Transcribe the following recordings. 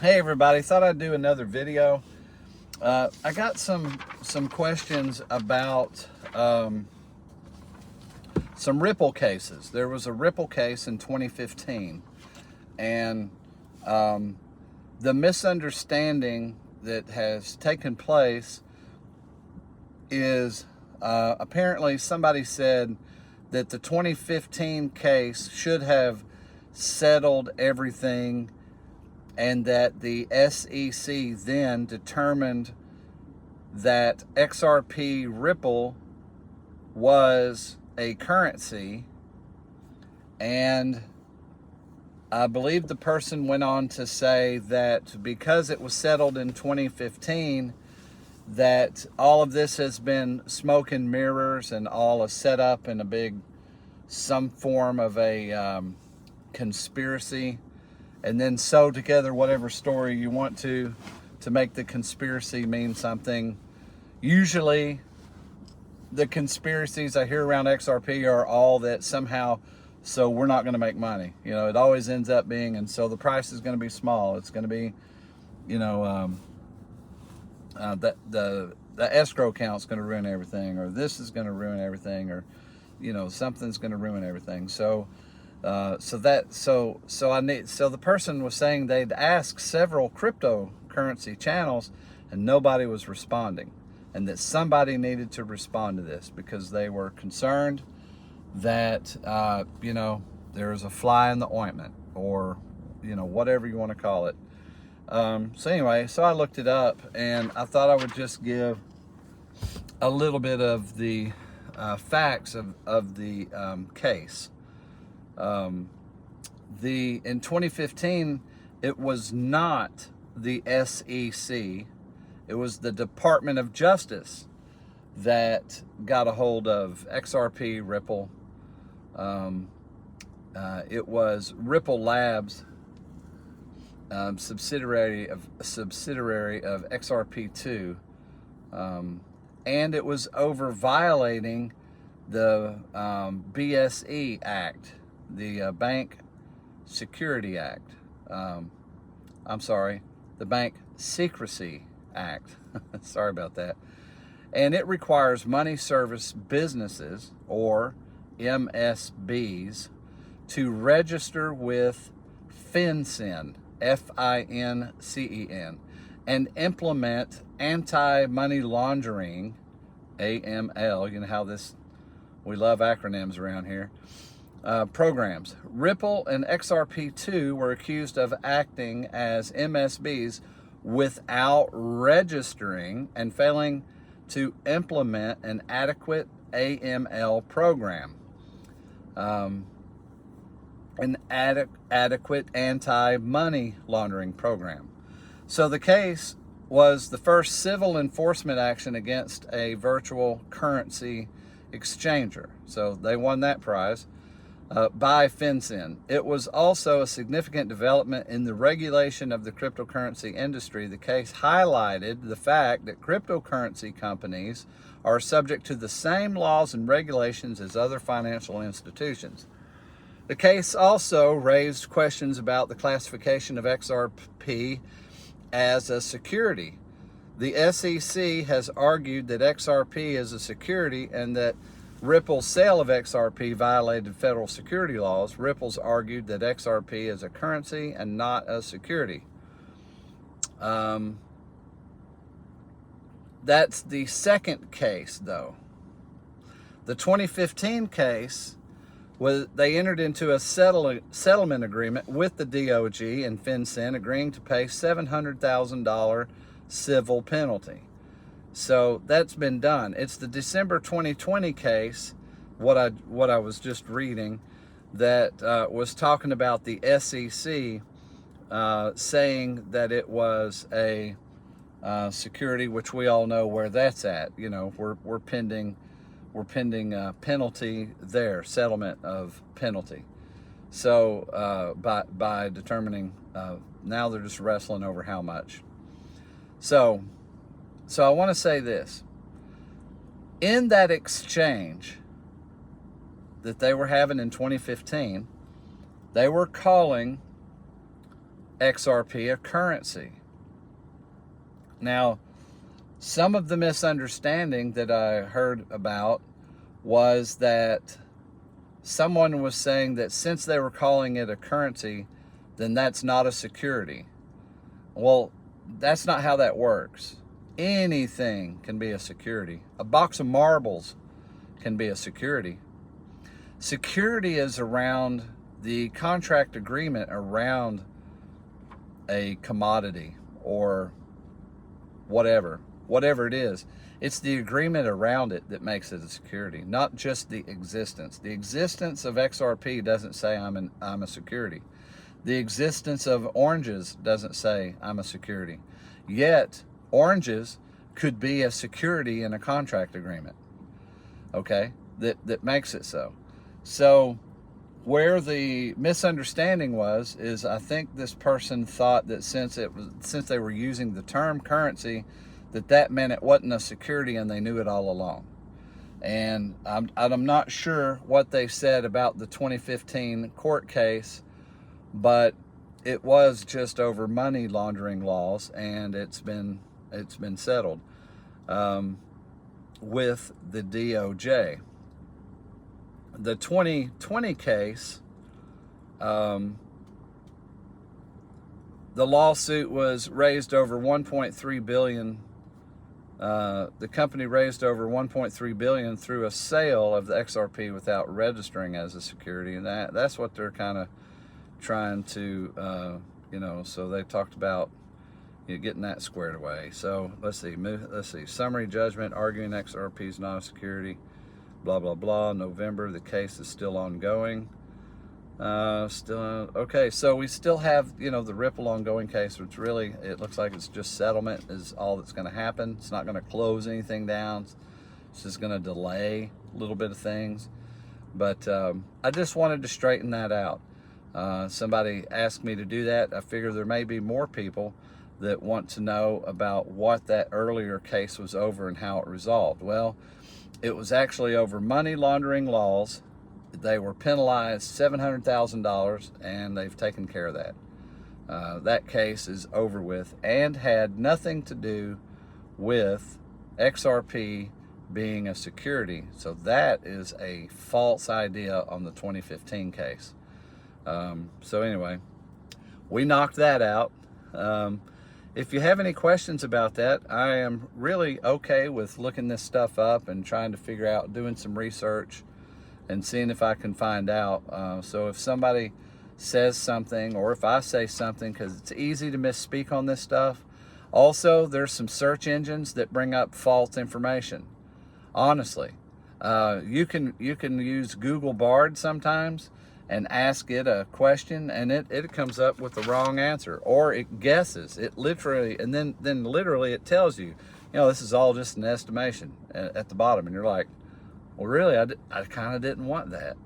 Hey everybody, thought I'd do another video. I got some questions about some Ripple cases. There was a Ripple case in 2015, and the misunderstanding that has taken place is apparently somebody said that the 2015 case should have settled everything, and that the SEC then determined that XRP Ripple was a currency, and I believe the person went on to say that because it was settled in 2015, that all of this has been smoke and mirrors and all a setup in a big, some form of a conspiracy, and then sew together whatever story you want to make the conspiracy mean something. Usually the conspiracies I hear around XRP are all that somehow, so we're not going to make money. You know, it always ends up being, and so the price is going to be small. It's going to be, you know, the escrow account's going to ruin everything, or this is going to ruin everything, or, you know, something's going to ruin everything. So the person was saying they'd asked several cryptocurrency channels and nobody was responding, and that somebody needed to respond to this because they were concerned that you know, there was a fly in the ointment, or, you know, whatever you want to call it. So anyway, so I looked it up, and I thought I would just give a little bit of the facts of the case. In 2015, it was not the SEC, it was the Department of Justice that got a hold of XRP Ripple. It was Ripple Labs, subsidiary of XRP2, and it was over violating the BSE Act, the Bank Security Act. I'm sorry, the Bank Secrecy Act. Sorry about that. And it requires money service businesses, or MSBs, to register with FinCEN, FINCEN, and implement anti-money laundering, AML. You know how we love acronyms around here. Programs. Ripple and XRP2 were accused of acting as MSBs without registering and failing to implement an adequate AML program, an adequate anti-money laundering program. So the case was the first civil enforcement action against a virtual currency exchanger. So they won that prize by FinCEN. It was also a significant development in the regulation of the cryptocurrency industry. The case highlighted the fact that cryptocurrency companies are subject to the same laws and regulations as other financial institutions. The case also raised questions about the classification of XRP as a security. The SEC has argued that XRP is a security and that Ripple's sale of XRP violated federal security laws. Ripple's argued that XRP is a currency and not a security. That's the second case, though. The 2015 case they entered into a settlement agreement with the DOJ and FinCEN, agreeing to pay $700,000 civil penalty. So that's been done. It's the December 2020 case, what I was just reading, that was talking about the SEC saying that it was a security, which we all know where that's at. You know, we're pending penalty there, settlement of penalty. So by determining, now they're just wrestling over how much. So I want to say this. In that exchange that they were having in 2015, they were calling XRP a currency. Now, some of the misunderstanding that I heard about was that someone was saying that since they were calling it a currency, then that's not a security. Well, that's not how that works. Anything can be a security. A box of marbles can be a security. Security is around the contract agreement around a commodity or whatever it is. It's the agreement around it that makes it a security, not just the existence. The existence of XRP doesn't say I'm a security. The existence of oranges doesn't say I'm a security. Yet, oranges could be a security in a contract agreement, okay, that makes it so. So where the misunderstanding was is I think this person thought that since they were using the term currency, that meant it wasn't a security, and they knew it all along. And I'm not sure what they said about the 2015 court case, but it was just over money laundering laws, and it's been settled with the DOJ. The 2020 case, the lawsuit was raised over 1.3 billion. The company raised over 1.3 billion through a sale of the XRP without registering as a security, and that's what they're kind of trying to, so they talked about getting that squared away. So let's see. Summary judgment arguing XRP is not a security. Blah blah blah. November. The case is still ongoing. Okay. So we still have the Ripple ongoing case, which really it looks like it's just settlement is all that's going to happen. It's not going to close anything down. It's just going to delay a little bit of things. But I just wanted to straighten that out. Somebody asked me to do that. I figure there may be more people that want to know about what that earlier case was over and how it resolved. Well, it was actually over money laundering laws. They were penalized $700,000, and they've taken care of that. That case is over with and had nothing to do with XRP being a security. So that is a false idea on the 2015 case. So anyway, we knocked that out. If you have any questions about that, I am really okay with looking this stuff up and trying to figure out, doing some research and seeing if I can find out. So if somebody says something, or if I say something, because it's easy to misspeak on this stuff. Also, there's some search engines that bring up false information. Honestly, you can use Google Bard sometimes and ask it a question, and it comes up with the wrong answer, or it guesses. It literally, and then literally it tells you, this is all just an estimation at the bottom, and you're like, well, really, I kind of didn't want that,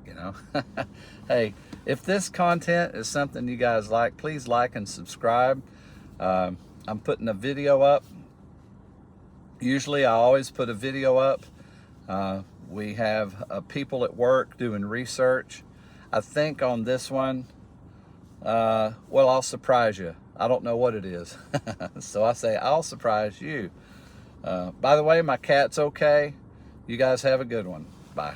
Hey, if this content is something you guys like, please like and subscribe. I'm putting a video up. Usually I always put a video up. We have people at work doing research. I think on this one, I'll surprise you. I don't know what it is. So I say, I'll surprise you. By the way, my cat's okay. You guys have a good one. Bye.